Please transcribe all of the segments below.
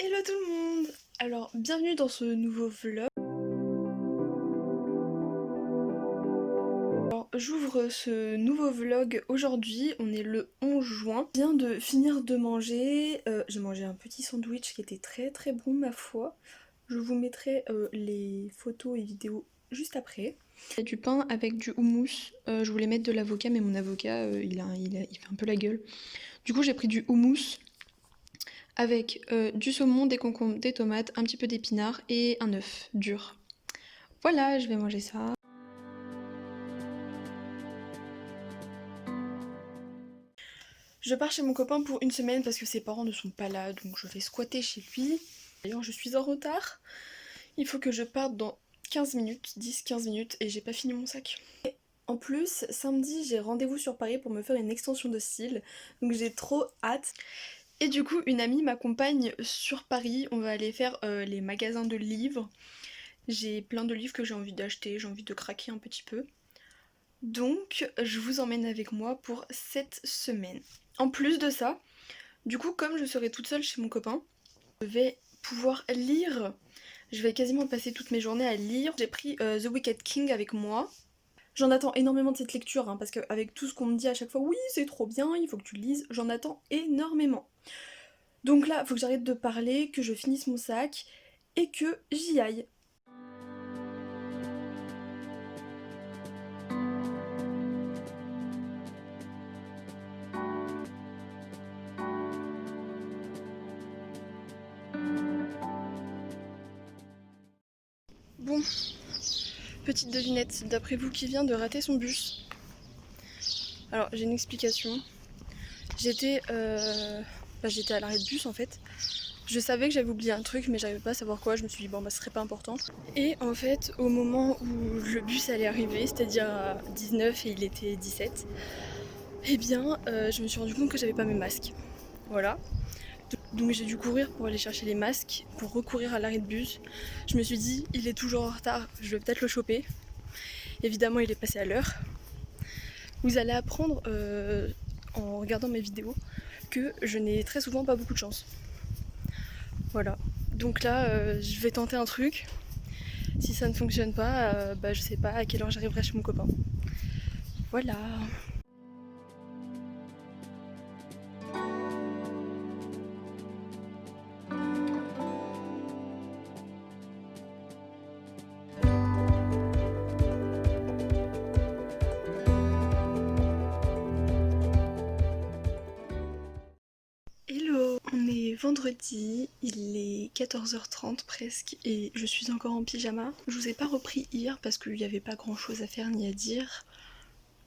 Hello tout le monde! Alors, bienvenue dans ce nouveau vlog. Alors, j'ouvre ce nouveau vlog aujourd'hui, on est le 11 juin. Je viens de finir de manger, j'ai mangé un petit sandwich qui était très très bon ma foi. Je vous mettrai les photos et vidéos juste après. Il y a du pain avec du houmous, je voulais mettre de l'avocat mais mon avocat il fait un peu la gueule. Du coup j'ai pris du houmous avec du saumon, des concombres, des tomates, un petit peu d'épinards et un œuf dur. Voilà, je vais manger ça. Je pars chez mon copain pour une semaine parce que ses parents ne sont pas là, donc je vais squatter chez lui. D'ailleurs, je suis en retard. Il faut que je parte dans 15 minutes, 10-15 minutes, et j'ai pas fini mon sac. En plus, samedi, j'ai rendez-vous sur Paris pour me faire une extension de cils, donc j'ai trop hâte. Et du coup, une amie m'accompagne sur Paris, on va aller faire les magasins de livres. J'ai plein de livres que j'ai envie d'acheter, j'ai envie de craquer un petit peu. Donc, je vous emmène avec moi pour cette semaine. En plus de ça, du coup, comme je serai toute seule chez mon copain, je vais pouvoir lire. Je vais quasiment passer toutes mes journées à lire. J'ai pris The Wicked King avec moi. J'en attends énormément de cette lecture, hein, parce qu'avec tout ce qu'on me dit à chaque fois, oui, c'est trop bien, il faut que tu le lises, j'en attends énormément. Donc là, il faut que j'arrête de parler, que je finisse mon sac et que j'y aille. Bon, petite devinette, d'après vous, qui vient de rater son bus? Alors, j'ai une explication. J'étais à l'arrêt de bus en fait. Je savais que j'avais oublié un truc mais j'arrivais pas à savoir quoi, je me suis dit bon bah ce serait pas important. Et en fait au moment où le bus allait arriver, c'est-à-dire à 19 et il était 17, eh bien je me suis rendu compte que j'avais pas mes masques. Voilà. Donc j'ai dû courir pour aller chercher les masques, pour recourir à l'arrêt de bus. Je me suis dit il est toujours en retard, je vais peut-être le choper. Évidemment il est passé à l'heure. Vous allez apprendre en regardant mes vidéos que je n'ai très souvent pas beaucoup de chance. Voilà. Donc là, je vais tenter un truc. Si ça ne fonctionne pas, bah, je sais pas à quelle heure j'arriverai chez mon copain. Voilà. Hello, on est vendredi, il est 14h30 presque et je suis encore en pyjama. Je vous ai pas repris hier parce qu'il n'y avait pas grand chose à faire ni à dire.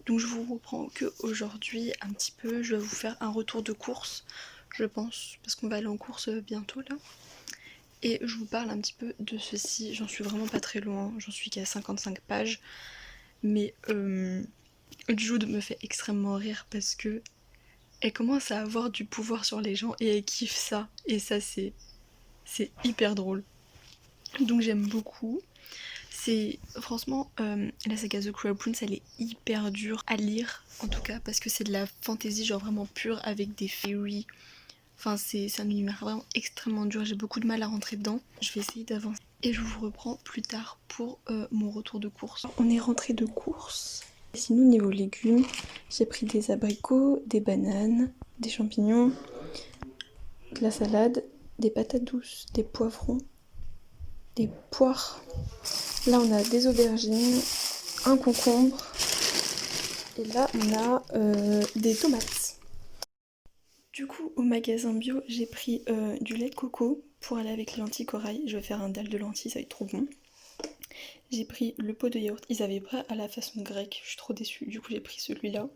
Donc je vous reprends que aujourd'hui un petit peu. Je vais vous faire un retour de course, je pense, parce qu'on va aller en course bientôt là. Et je vous parle un petit peu de ceci. J'en suis vraiment pas très loin, j'en suis qu'à 55 pages. Mais Jude me fait extrêmement rire parce que elle commence à avoir du pouvoir sur les gens et elle kiffe ça. Et ça c'est hyper drôle. Donc j'aime beaucoup. C'est franchement la saga The Cruel Prince elle est hyper dure à lire en tout cas parce que c'est de la fantasy genre vraiment pure avec des fairies. Enfin c'est un univers vraiment extrêmement dur, j'ai beaucoup de mal à rentrer dedans. Je vais essayer d'avancer et je vous reprends plus tard pour mon retour de course. On est rentré de course. Et sinon niveau légumes, j'ai pris des abricots, des bananes, des champignons, de la salade, des patates douces, des poivrons, des poires. Là on a des aubergines, un concombre et là on a des tomates. Du coup au magasin bio j'ai pris du lait de coco pour aller avec les lentilles corail. Je vais faire un dalle de lentilles, ça va être trop bon. J'ai pris le pot de yaourt, ils avaient pas à la façon grecque, je suis trop déçue, du coup j'ai pris celui-là.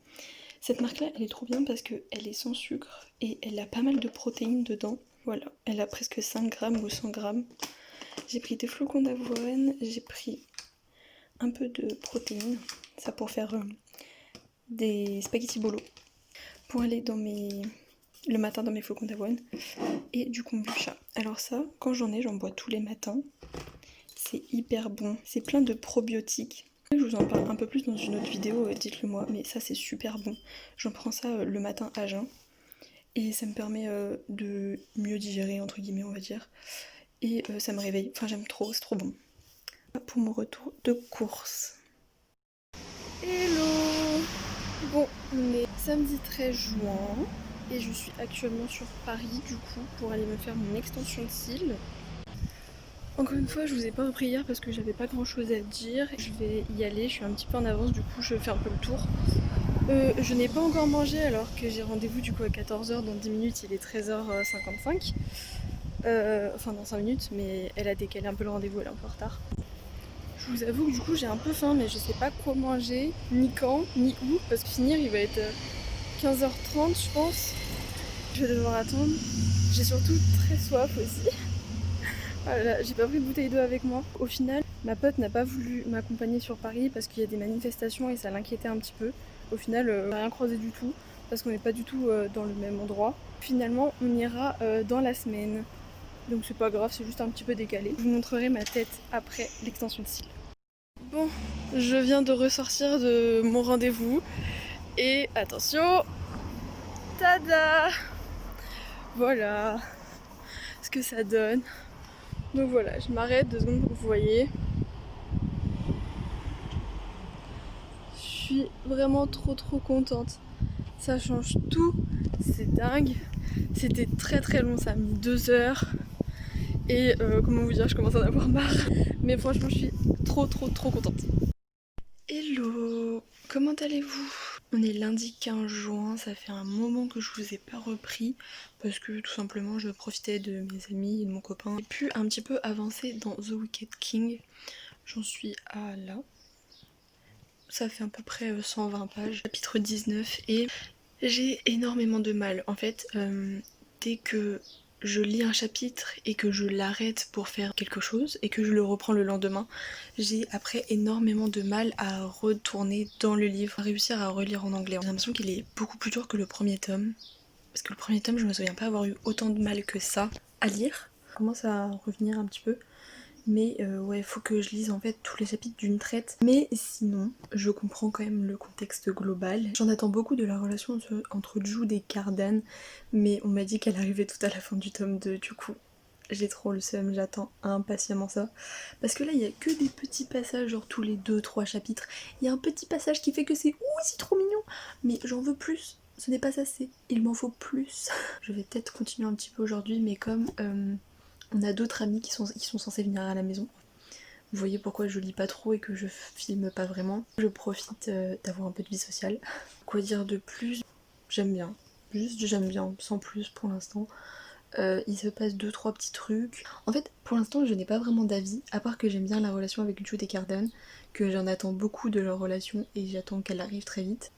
Cette marque là elle est trop bien parce qu'elle est sans sucre et elle a pas mal de protéines dedans. Voilà, elle a presque 5 grammes ou 100 grammes. J'ai pris des flocons d'avoine, j'ai pris un peu de protéines, ça pour faire des spaghettis bolo, pour aller le matin dans mes flocons d'avoine, et du kombucha. Alors ça, quand j'en bois tous les matins, c'est hyper bon, c'est plein de probiotiques. Je vous en parle un peu plus dans une autre vidéo, dites-le moi, mais ça c'est super bon. J'en prends ça le matin à jeun, et ça me permet de mieux digérer entre guillemets on va dire. Et ça me réveille, enfin j'aime trop, c'est trop bon. Pour mon retour de course. Hello! Bon, on est samedi 13 juin et je suis actuellement sur Paris du coup pour aller me faire mon extension de cils. Encore une fois, je vous ai pas repris hier parce que j'avais pas grand chose à dire. Je vais y aller, je suis un petit peu en avance, du coup je fais un peu le tour. Je n'ai pas encore mangé alors que j'ai rendez-vous du coup à 14h, dans 10 minutes il est 13h55. Enfin dans 5 minutes, mais elle a décalé un peu le rendez-vous, elle est un peu en retard. Je vous avoue que du coup j'ai un peu faim mais je sais pas quoi manger, ni quand, ni où, parce que finir il va être 15h30 je pense. Je vais devoir attendre. J'ai surtout très soif aussi. Voilà, j'ai pas pris de bouteille d'eau avec moi. Au final, ma pote n'a pas voulu m'accompagner sur Paris parce qu'il y a des manifestations et ça l'inquiétait un petit peu. Au final, on n'a rien croisé du tout parce qu'on n'est pas du tout dans le même endroit. Finalement, on ira dans la semaine. Donc c'est pas grave, c'est juste un petit peu décalé. Je vous montrerai ma tête après l'extension de cils. Bon, je viens de ressortir de mon rendez-vous et attention, tada! Voilà ce que ça donne. Donc voilà, je m'arrête 2 secondes pour que vous voyez. Je suis vraiment trop contente. Ça change tout, c'est dingue. C'était très long, ça a mis 2 heures. Et comment vous dire, je commence à en avoir marre. Mais franchement, je suis trop contente. Hello, comment allez-vous? On est lundi 15 juin, ça fait un moment que je vous ai pas repris parce que tout simplement je profitais de mes amis et de mon copain. J'ai pu un petit peu avancer dans The Wicked King, j'en suis à là. Ça fait à peu près 120 pages, chapitre 19 et j'ai énormément de mal. En fait, dès que je lis un chapitre et que je l'arrête pour faire quelque chose et que je le reprends le lendemain, j'ai après énormément de mal à retourner dans le livre, à réussir à relire en anglais. J'ai l'impression qu'il est beaucoup plus dur que le premier tome. Parce que le premier tome, je me souviens pas avoir eu autant de mal que ça à lire. Je commence à revenir un petit peu. Mais ouais, faut que je lise en fait tous les chapitres d'une traite. Mais sinon, je comprends quand même le contexte global. J'en attends beaucoup de la relation entre Jude et Cardan, mais on m'a dit qu'elle arrivait tout à la fin du tome 2, du coup. J'ai trop le seum, j'attends impatiemment ça. Parce que là, il y a que des petits passages, genre tous les 2-3 chapitres. Il y a un petit passage qui fait que c'est ouh, c'est trop mignon, mais j'en veux plus. Ce n'est pas assez, il m'en faut plus. Je vais peut-être continuer un petit peu aujourd'hui, mais comme on a d'autres amis qui sont censés venir à la maison. Vous voyez pourquoi je lis pas trop et que je filme pas vraiment. Je profite d'avoir un peu de vie sociale. Quoi dire de plus? J'aime bien. Juste j'aime bien, sans plus pour l'instant. Il se passe 2-3 petits trucs. En fait, pour l'instant, je n'ai pas vraiment d'avis, à part que j'aime bien la relation avec Jude et Cardan, que j'en attends beaucoup de leur relation et j'attends qu'elle arrive très vite.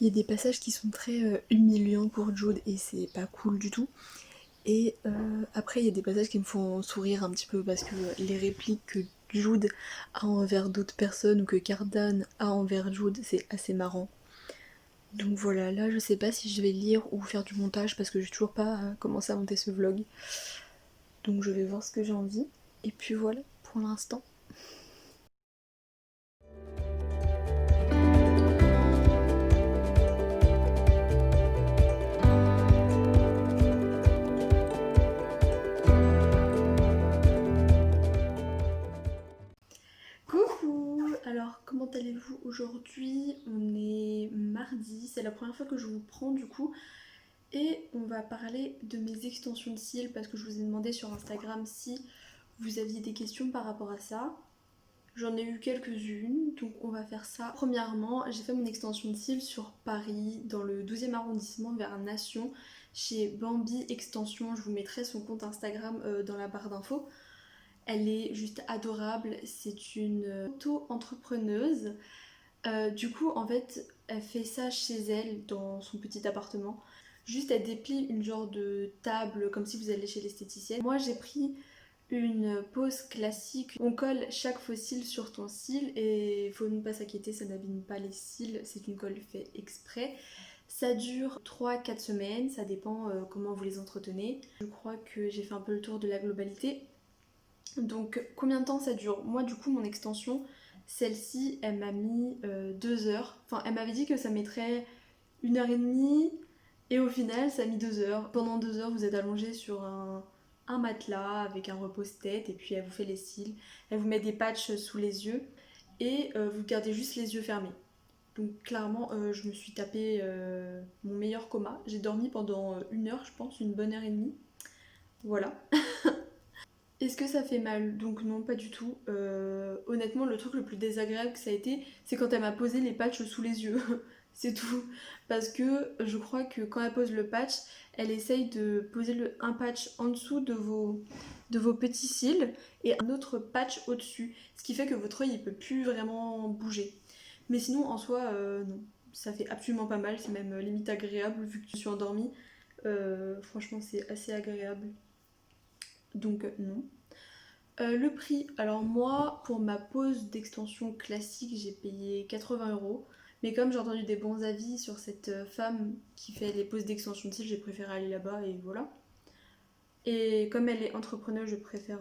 Il y a des passages qui sont très humiliants pour Jude et c'est pas cool du tout. Et après, il y a des passages qui me font sourire un petit peu parce que les répliques que Jude a envers d'autres personnes ou que Cardan a envers Jude, c'est assez marrant. Donc voilà, là je sais pas si je vais lire ou faire du montage parce que j'ai toujours pas commencé à monter ce vlog. Donc je vais voir ce que j'ai envie. Et puis voilà, pour l'instant. Coucou! Alors comment allez-vous aujourd'hui? On est mardi, c'est la première fois que je vous prends du coup. Et on va parler de mes extensions de cils parce que je vous ai demandé sur Instagram si vous aviez des questions par rapport à ça. J'en ai eu quelques-unes, donc on va faire ça. Premièrement, j'ai fait mon extension de cils sur Paris, dans le 12e arrondissement, vers Nation, chez Bambi Extension. Je vous mettrai son compte Instagram dans la barre d'infos. Elle est juste adorable, c'est une auto-entrepreneuse. Du coup, en fait, elle fait ça chez elle, dans son petit appartement. Juste, elle déplie une genre de table, comme si vous alliez chez l'esthéticienne. Moi, j'ai pris une pose classique. On colle chaque faux cil sur ton cil et faut ne pas s'inquiéter, ça n'abîme pas les cils. C'est une colle faite exprès. Ça dure 3-4 semaines, ça dépend comment vous les entretenez. Je crois que j'ai fait un peu le tour de la globalité. Donc combien de temps ça dure? Moi du coup mon extension, celle-ci elle m'a mis 2 heures. Enfin elle m'avait dit que ça mettrait 1h30 Et au final, ça a mis 2 heures. Pendant 2 heures, vous êtes allongé sur un matelas avec un repose-tête et puis elle vous fait les cils. Elle vous met des patchs sous les yeux et vous gardez juste les yeux fermés. Donc clairement, je me suis tapé mon meilleur coma. J'ai dormi pendant 1 heure, je pense, une bonne heure et demie. Voilà. Est-ce que ça fait mal? Donc non, pas du tout. Honnêtement, le truc le plus désagréable que ça a été, c'est quand elle m'a posé les patchs sous les yeux. C'est tout. Parce que je crois que quand elle pose le patch, elle essaye de poser un patch en dessous de vos petits cils et un autre patch au-dessus. Ce qui fait que votre œil il peut plus vraiment bouger. Mais sinon, en soi, non. Ça fait absolument pas mal. C'est même limite agréable vu que je suis endormie. Franchement, c'est assez agréable. Donc non. Le prix, alors moi, pour ma pose d'extension classique, j'ai payé 80 €. Mais comme j'ai entendu des bons avis sur cette femme qui fait les poses d'extension de cils, j'ai préféré aller là-bas et voilà. Et comme elle est entrepreneuse, je préfère.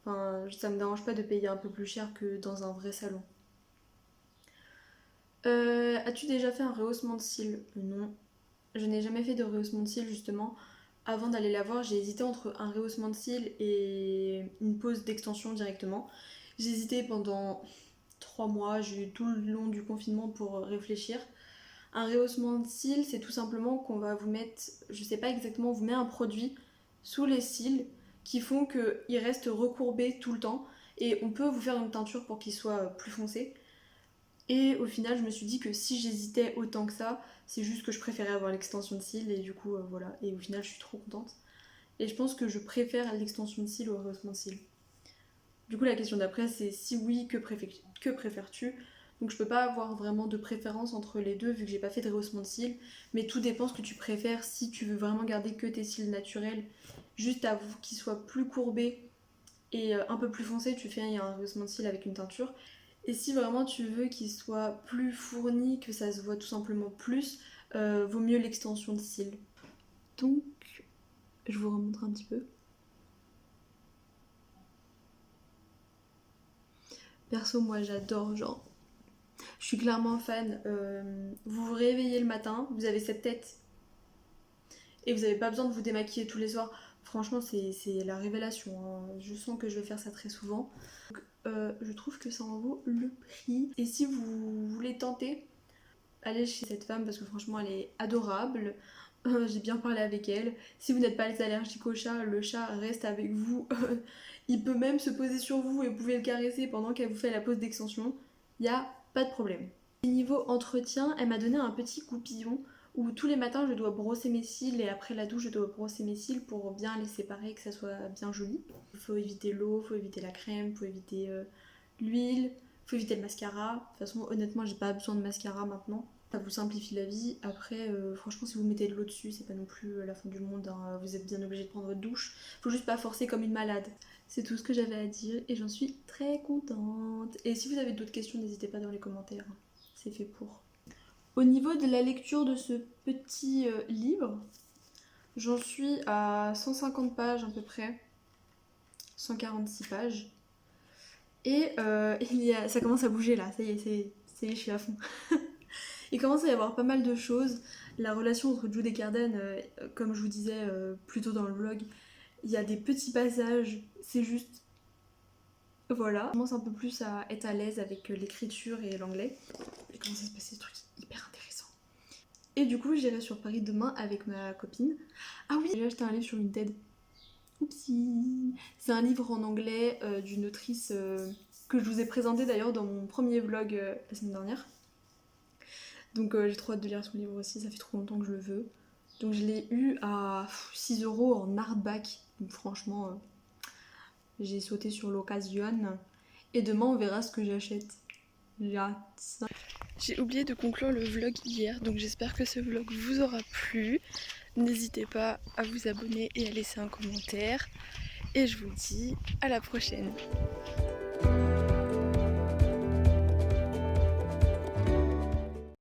Enfin, ça me dérange pas de payer un peu plus cher que dans un vrai salon. As-tu déjà fait un rehaussement de cils? Non. Je n'ai jamais fait de rehaussement de cils justement. Avant d'aller la voir, j'ai hésité entre un rehaussement de cils et une pose d'extension directement. J'ai hésité pendant 3 mois, j'ai eu tout le long du confinement pour réfléchir. Un rehaussement de cils, c'est tout simplement qu'on va vous mettre, je sais pas exactement, on vous met un produit sous les cils qui font qu'ils restent recourbés tout le temps et on peut vous faire une teinture pour qu'ils soient plus foncés. Et au final, je me suis dit que si j'hésitais autant que ça, c'est juste que je préférais avoir l'extension de cils et du coup, voilà. Et au final, je suis trop contente. Et je pense que je préfère l'extension de cils au rehaussement de cils. Du coup, la question d'après, c'est si oui, que préfères-tu? Donc, je peux pas avoir vraiment de préférence entre les deux vu que j'ai pas fait de rehaussement de cils. Mais tout dépend ce que tu préfères. Si tu veux vraiment garder que tes cils naturels, juste à vous qu'ils soient plus courbés et un peu plus foncés, tu fais un rehaussement de cils avec une teinture. Et si vraiment tu veux qu'il soit plus fourni, que ça se voit tout simplement plus, vaut mieux l'extension de cils. Donc, je vous remontre un petit peu. Perso, moi j'adore, genre, je suis clairement fan. Vous vous réveillez le matin, vous avez cette tête et vous n'avez pas besoin de vous démaquiller tous les soirs. Franchement, c'est la révélation, hein. Je sens que je vais faire ça très souvent. Donc, je trouve que ça en vaut le prix. Et si vous voulez tenter, allez chez cette femme parce que franchement, elle est adorable. J'ai bien parlé avec elle. Si vous n'êtes pas allergique au chat, le chat reste avec vous. Il peut même se poser sur vous et vous pouvez le caresser pendant qu'elle vous fait la pose d'extension. Il n'y a pas de problème. Et niveau entretien, elle m'a donné un petit goupillon où tous les matins je dois brosser mes cils et après la douche je dois brosser mes cils pour bien les séparer, que ça soit bien joli. Il faut éviter l'eau, il faut éviter la crème, il faut éviter l'huile, il faut éviter le mascara. De toute façon, honnêtement, j'ai pas besoin de mascara maintenant. Ça vous simplifie la vie. Après, franchement, si vous mettez de l'eau dessus, c'est pas non plus la fin du monde, hein. Vous êtes bien obligé de prendre votre douche. Faut juste pas forcer comme une malade. C'est tout ce que j'avais à dire et j'en suis très contente. Et si vous avez d'autres questions, n'hésitez pas dans les commentaires. C'est fait pour. Au niveau de la lecture de ce petit livre, j'en suis à 150 pages à peu près. 146 pages. Et ça commence à bouger là, ça y est, je suis à fond. Il commence à y avoir pas mal de choses. La relation entre Jude et Cardan, comme je vous disais plus tôt dans le vlog, il y a des petits passages, c'est juste. Voilà. Je commence un peu plus à être à l'aise avec l'écriture et l'anglais. Il commence à se passer des trucs hyper intéressants. Et du coup, j'irai sur Paris demain avec ma copine. Ah oui, j'ai acheté un livre sur une TED. Oupsie. C'est un livre en anglais d'une autrice que je vous ai présenté d'ailleurs dans mon premier vlog la semaine dernière. Donc j'ai trop hâte de lire son livre aussi, ça fait trop longtemps que je le veux. Donc je l'ai eu à 6 € en hardback. Donc franchement, j'ai sauté sur l'occasion. Et demain on verra ce que j'achète. J'ai hâte. J'ai oublié de conclure le vlog hier, donc j'espère que ce vlog vous aura plu. N'hésitez pas à vous abonner et à laisser un commentaire. Et je vous dis à la prochaine.